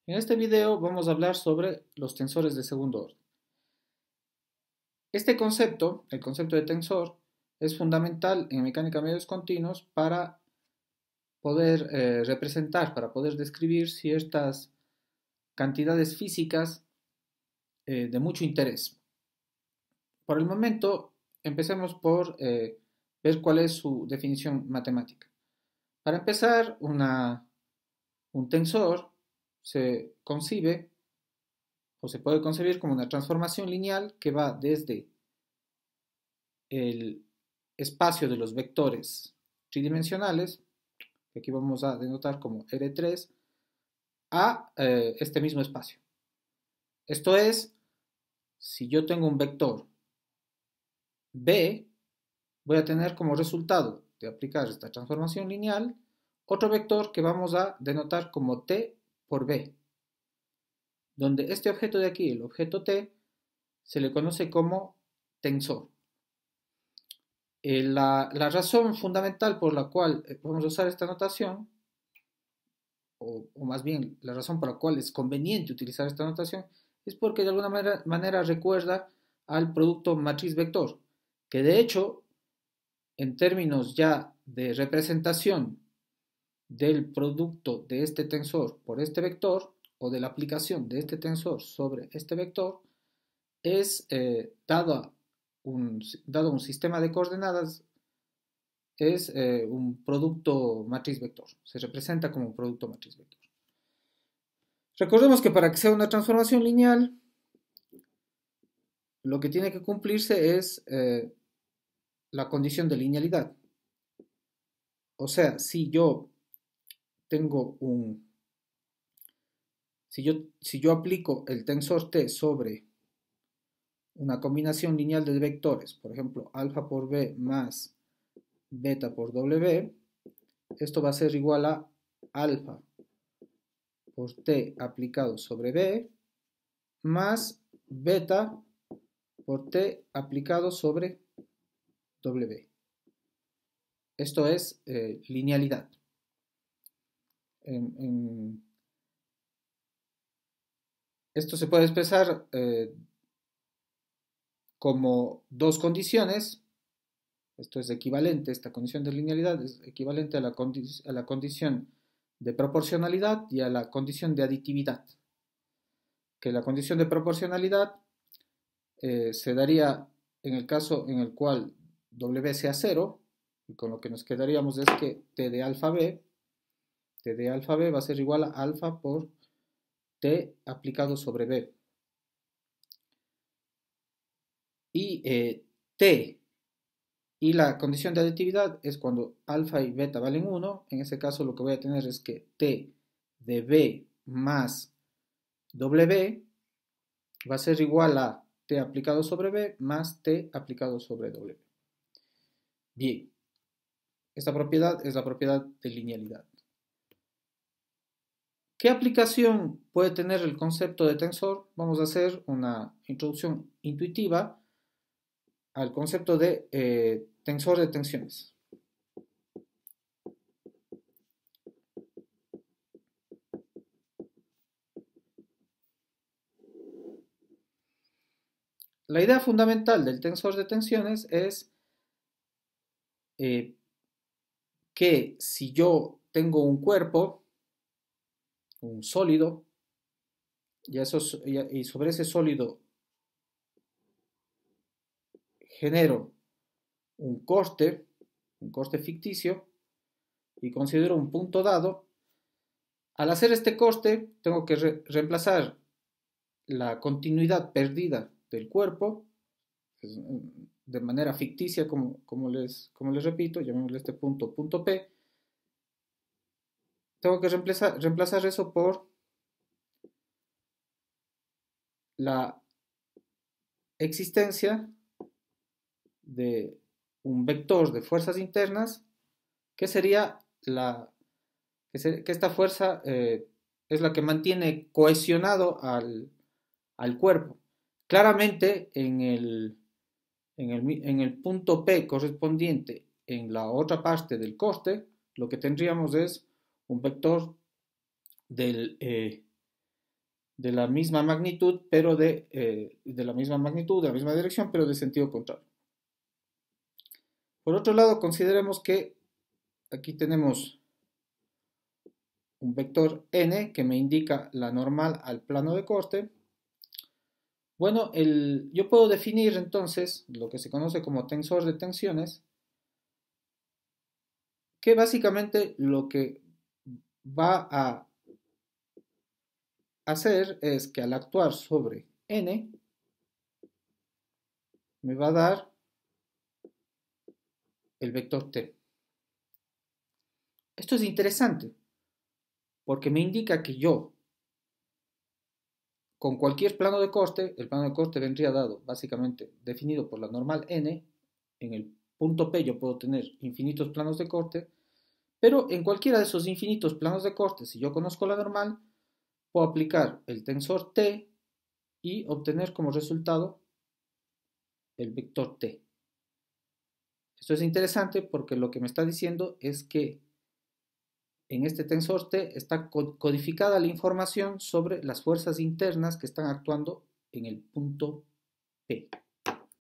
En este video vamos a hablar sobre los tensores de segundo orden. Este concepto, el concepto de tensor, es fundamental en mecánica de medios continuos para poder representar, para poder describir ciertas cantidades físicas de mucho interés. Por el momento, empecemos por ver cuál es su definición matemática. Para empezar, un tensor se concibe o se puede concebir como una transformación lineal que va desde el espacio de los vectores tridimensionales, que aquí vamos a denotar como R3, a este mismo espacio. Esto es, si yo tengo un vector B, voy a tener como resultado de aplicar esta transformación lineal otro vector que vamos a denotar como T por B, donde este objeto de aquí, el objeto T, se le conoce como tensor. La razón fundamental por la cual vamos a usar esta notación, o más bien la razón por la cual es conveniente utilizar esta notación, es porque de alguna manera recuerda al producto matriz-vector, que de hecho, en términos ya de representación del producto de este tensor por este vector, o de la aplicación de este tensor sobre este vector, es dado un sistema de coordenadas, es un producto matriz-vector. Se representa como un producto matriz-vector. Recordemos que para que sea una transformación lineal, lo que tiene que cumplirse es la condición de linealidad. O sea, si yo tengo si yo aplico el tensor T sobre una combinación lineal de vectores, por ejemplo, alfa por B más beta por W, esto va a ser igual a alfa por T aplicado sobre B más beta por T aplicado sobre W. Esto es linealidad. Esto se puede expresar como dos condiciones. Esto es equivalente, esta condición de linealidad es equivalente a la condición de proporcionalidad y a la condición de aditividad. Que la condición de proporcionalidad se daría en el caso en el cual W sea 0, y con lo que nos quedaríamos es que T de alfa B va a ser igual a alfa por T aplicado sobre B. Y T y la condición de aditividad es cuando alfa y beta valen 1. En ese caso lo que voy a tener es que T de B más W va a ser igual a T aplicado sobre B más T aplicado sobre W. Bien, esta propiedad es la propiedad de linealidad. ¿Qué aplicación puede tener el concepto de tensor? Vamos a hacer una introducción intuitiva al concepto de tensor de tensiones. La idea fundamental del tensor de tensiones es que si yo tengo un cuerpo, un sólido, y sobre ese sólido genero un corte ficticio, y considero un punto dado, al hacer este corte tengo que reemplazar la continuidad perdida del cuerpo de manera ficticia, como les repito, llamémosle este punto P. Tengo que reemplazar eso por la existencia de un vector de fuerzas internas, que sería que esta fuerza es la que mantiene cohesionado al cuerpo. Claramente en el punto P correspondiente en la otra parte del corte, lo que tendríamos es un vector del de la misma magnitud, pero de la misma magnitud, de la misma dirección, pero de sentido contrario. Por otro lado, consideremos que aquí tenemos un vector n que me indica la normal al plano de corte. Bueno, yo puedo definir entonces lo que se conoce como tensor de tensiones, que básicamente lo que va a hacer es que al actuar sobre n me va a dar el vector t. Esto es interesante porque me indica que yo, con cualquier plano de corte, el plano de corte vendría dado básicamente definido por la normal n. En el punto P yo puedo tener infinitos planos de corte, pero en cualquiera de esos infinitos planos de corte, si yo conozco la normal, puedo aplicar el tensor t y obtener como resultado el vector t. Esto es interesante porque lo que me está diciendo es que en este tensor T está codificada la información sobre las fuerzas internas que están actuando en el punto P.